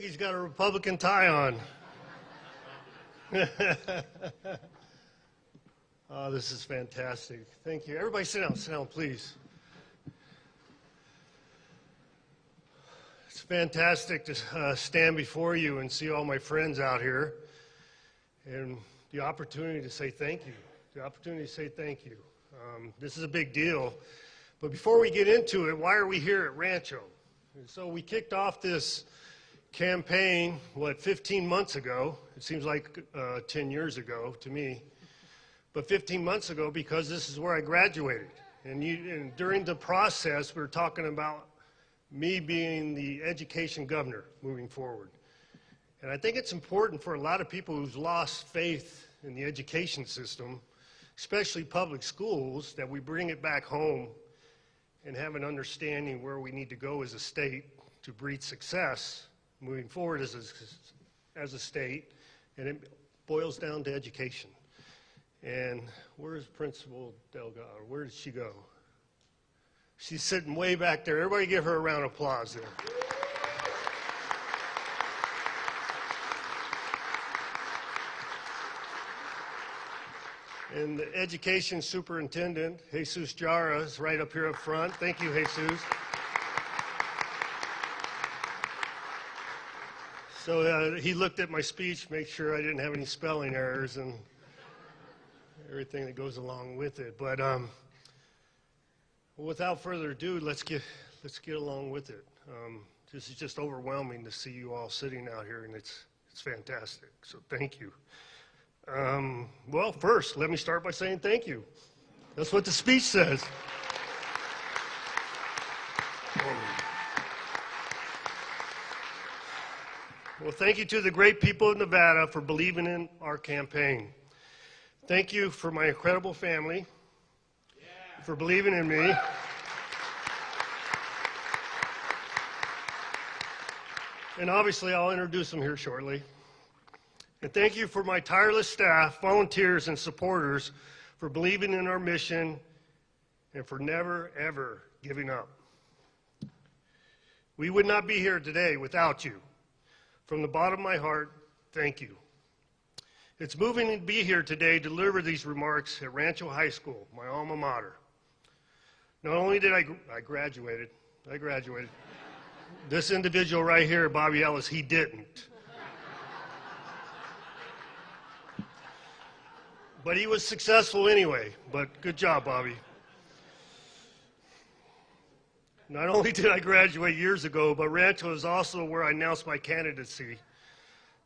he's got a Republican tie on. Oh, this is fantastic. Thank you. Everybody sit down, please. It's fantastic to stand before you and see all my friends out here and the opportunity to say thank you. This is a big deal. But before we get into it, why are we here at Rancho? And so we kicked off this campaign, 15 months ago? It seems like 10 years ago to me. But 15 months ago, because this is where I graduated. And during the process, we were talking about me being the education governor moving forward. And I think it's important for a lot of people who've lost faith in the education system, especially public schools, that we bring it back home and have an understanding where we need to go as a state to breed success moving forward as a state. And it boils down to education. And where's Principal Delgado? Where did she go? She's sitting way back there. Everybody give her a round of applause there. And the education superintendent, Jesus Jara, is right up here up front. Thank you, Jesus. So he looked at my speech, make sure I didn't have any spelling errors and everything that goes along with it. But without further ado, let's get along with it. This is just overwhelming to see you all sitting out here, and it's fantastic. So thank you. Well, first, let me start by saying thank you. That's what the speech says. Well, thank you to the great people of Nevada for believing in our campaign. Thank you for my incredible family, for believing in me. And obviously, I'll introduce them here shortly. And thank you for my tireless staff, volunteers, and supporters for believing in our mission and for never, ever giving up. We would not be here today without you. From the bottom of my heart, thank you. It's moving to be here today to deliver these remarks at Rancho High School, my alma mater. Not only did I graduated. This individual right here, Bobby Ellis, he didn't. But he was successful anyway, but good job, Bobby. Not only did I graduate years ago, but Rancho is also where I announced my candidacy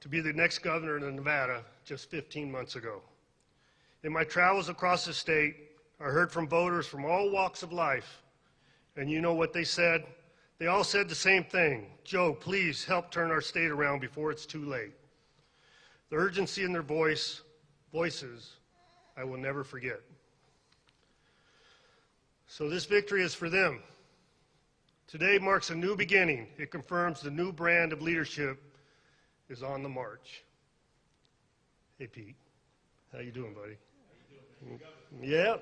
to be the next governor of Nevada just 15 months ago. In my travels across the state, I heard from voters from all walks of life, and you know what they said? They all said the same thing. Joe, please help turn our state around before it's too late. The urgency in their voices, I will never forget. So this victory is for them. Today marks a new beginning. It confirms the new brand of leadership is on the march. Hey, Pete. How you doing, buddy? How you doing, yeah.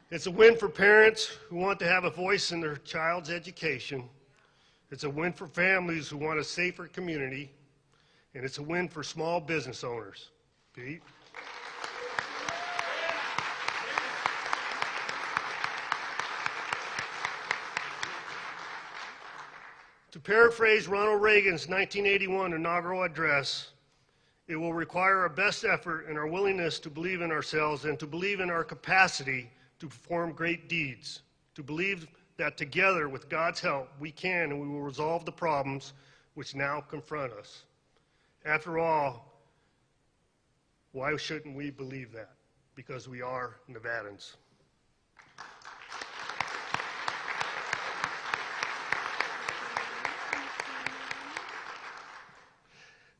It's a win for parents who want to have a voice in their child's education. It's a win for families who want a safer community. And it's a win for small business owners. Pete? To paraphrase Ronald Reagan's 1981 inaugural address, it will require our best effort and our willingness to believe in ourselves and to believe in our capacity to perform great deeds, to believe that together with God's help we can and we will resolve the problems which now confront us. After all, why shouldn't we believe that? Because we are Nevadans.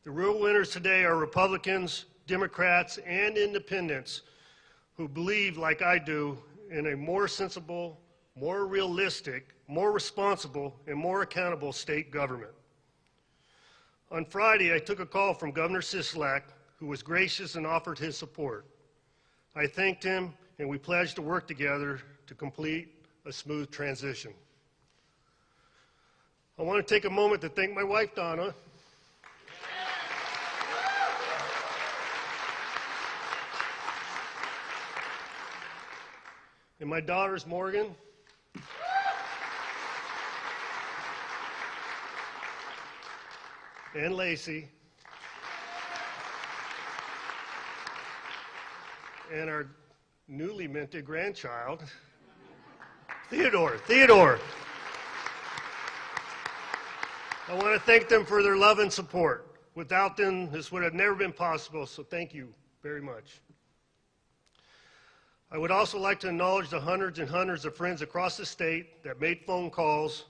The real winners today are Republicans, Democrats, and independents who believe, like I do, in a more sensible, more realistic, more responsible, and more accountable state government. On Friday, I took a call from Governor Sisolak, who was gracious and offered his support. I thanked him, and we pledged to work together to complete a smooth transition. I want to take a moment to thank my wife, Donna. And my daughters, Morgan and Lacey, and our newly minted grandchild, Theodore. I want to thank them for their love and support. Without them, this would have never been possible, so thank you very much. I would also like to acknowledge the hundreds and hundreds of friends across the state that made phone calls,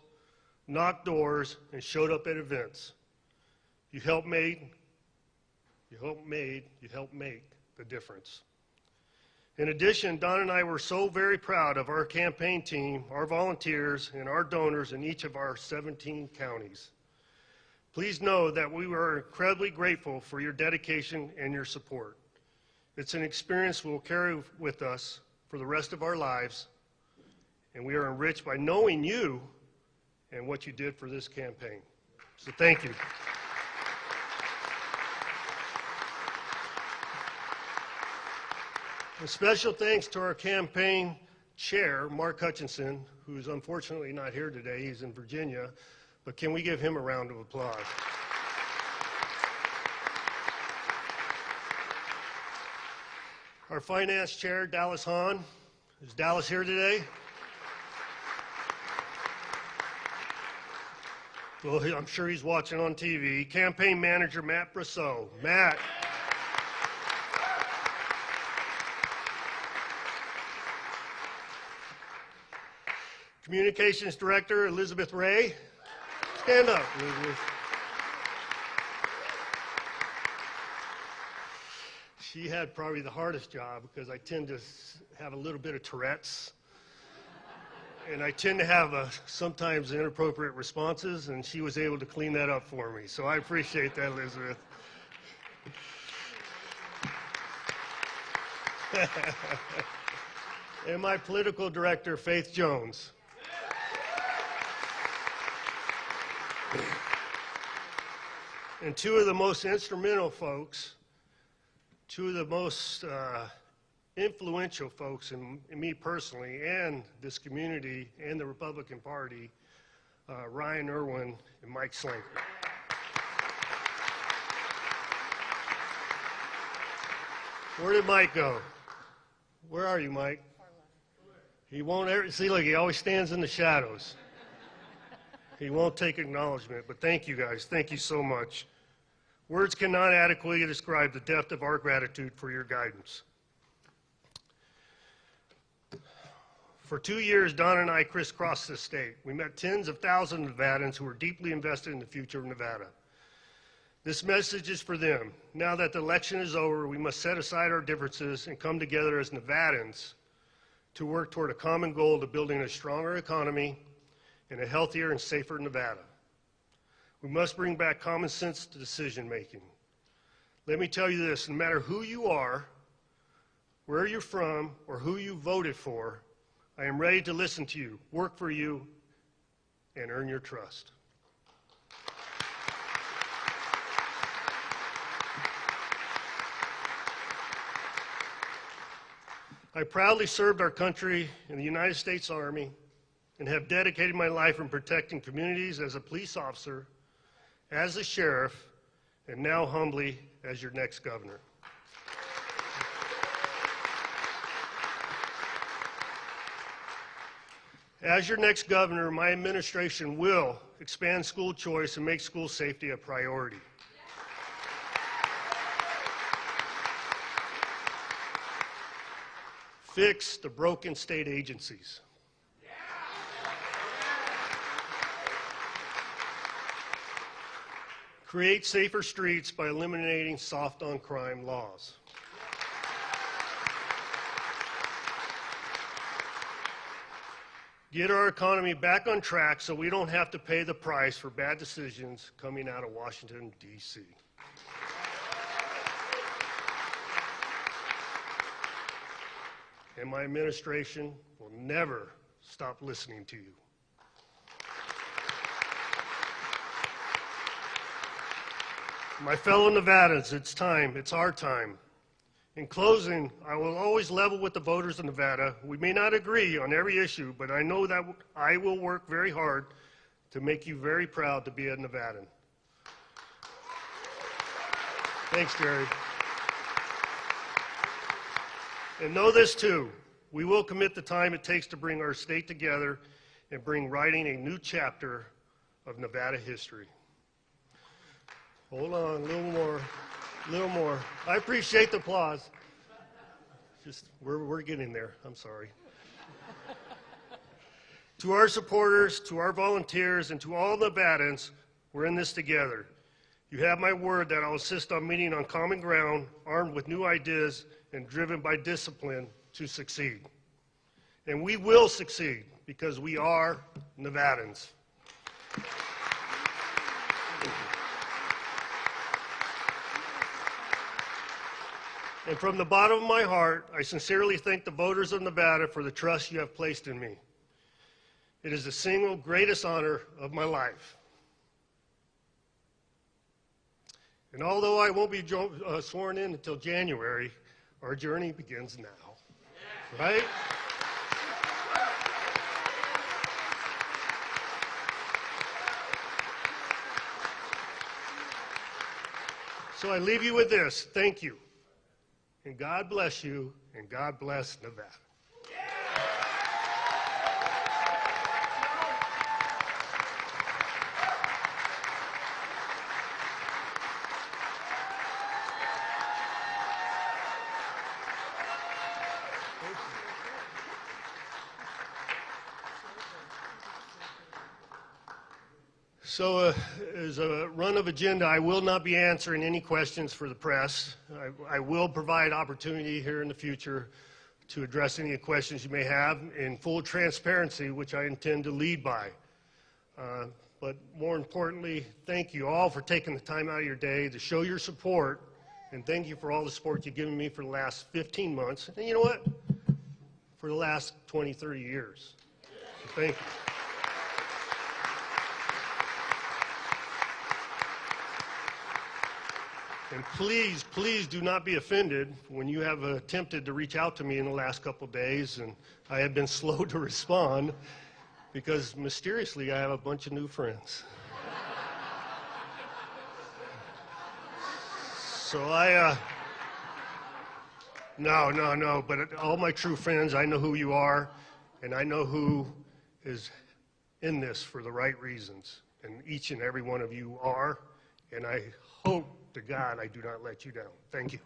knocked doors, and showed up at events. You helped make the difference. In addition, Don and I were so very proud of our campaign team, our volunteers, and our donors in each of our 17 counties. Please know that we are incredibly grateful for your dedication and your support. It's an experience we'll carry with us for the rest of our lives, and we are enriched by knowing you and what you did for this campaign. So thank you. A special thanks to our campaign chair, Mark Hutchinson, who's unfortunately not here today. He's in Virginia, but can we give him a round of applause? Our finance chair, Dallas Hahn. Is Dallas here today? Well, I'm sure he's watching on TV. Campaign manager, Matt Brosseau. Matt. Communications Director, Elizabeth Ray. Stand up, Elizabeth. She had probably the hardest job because I tend to have a little bit of Tourette's. And I tend to have sometimes inappropriate responses, and she was able to clean that up for me. So I appreciate that, Elizabeth. And my political director, Faith Jones. And two of the most instrumental folks, two of the most influential folks in me personally and this community and the Republican Party, Ryan Irwin and Mike Slinker. Where did Mike go? Where are you, Mike? He won't ever, see, look, he always stands in the shadows. He won't take acknowledgement, but thank you guys. Thank you so much. Words cannot adequately describe the depth of our gratitude for your guidance. For 2 years, Don and I crisscrossed the state. We met tens of thousands of Nevadans who were deeply invested in the future of Nevada. This message is for them. Now that the election is over, we must set aside our differences and come together as Nevadans to work toward a common goal of building a stronger economy and a healthier and safer Nevada. We must bring back common sense to decision making. Let me tell you this, no matter who you are, where you're from, or who you voted for, I am ready to listen to you, work for you, and earn your trust. I proudly served our country in the United States Army and have dedicated my life in protecting communities as a police officer, as a sheriff, and now humbly as your next governor. As your next governor, my administration will expand school choice and make school safety a priority. Fix the broken state agencies. Create safer streets by eliminating soft-on-crime laws. Get our economy back on track so we don't have to pay the price for bad decisions coming out of Washington, D.C. And my administration will never stop listening to you. My fellow Nevadans, it's time. It's our time. In closing, I will always level with the voters of Nevada. We may not agree on every issue, but I know that I will work very hard to make you very proud to be a Nevadan. Thanks, Jerry. And know this too, we will commit the time it takes to bring our state together and bring writing a new chapter of Nevada history. Hold on, a little more. I appreciate the applause. Just, we're getting there, I'm sorry. To our supporters, to our volunteers, and to all Nevadans, we're in this together. You have my word that I'll insist on meeting on common ground, armed with new ideas, and driven by discipline to succeed. And we will succeed because we are Nevadans. And from the bottom of my heart, I sincerely thank the voters of Nevada for the trust you have placed in me. It is the single greatest honor of my life. And although I won't be sworn in until January, our journey begins now, right? So I leave you with this. Thank you. And God bless you, and God bless Nevada. So as a run of agenda, I will not be answering any questions for the press. I will provide opportunity here in the future to address any questions you may have in full transparency, which I intend to lead by. But more importantly, thank you all for taking the time out of your day to show your support, and thank you for all the support you've given me for the last 15 months. And you know what? For the last 20, 30 years. So thank you. And please, please do not be offended when you have attempted to reach out to me in the last couple of days and I have been slow to respond because mysteriously I have a bunch of new friends. So no, but all my true friends, I know who you are and I know who is in this for the right reasons. And each and every one of you are, and I hope to God I do not let you down. Thank you.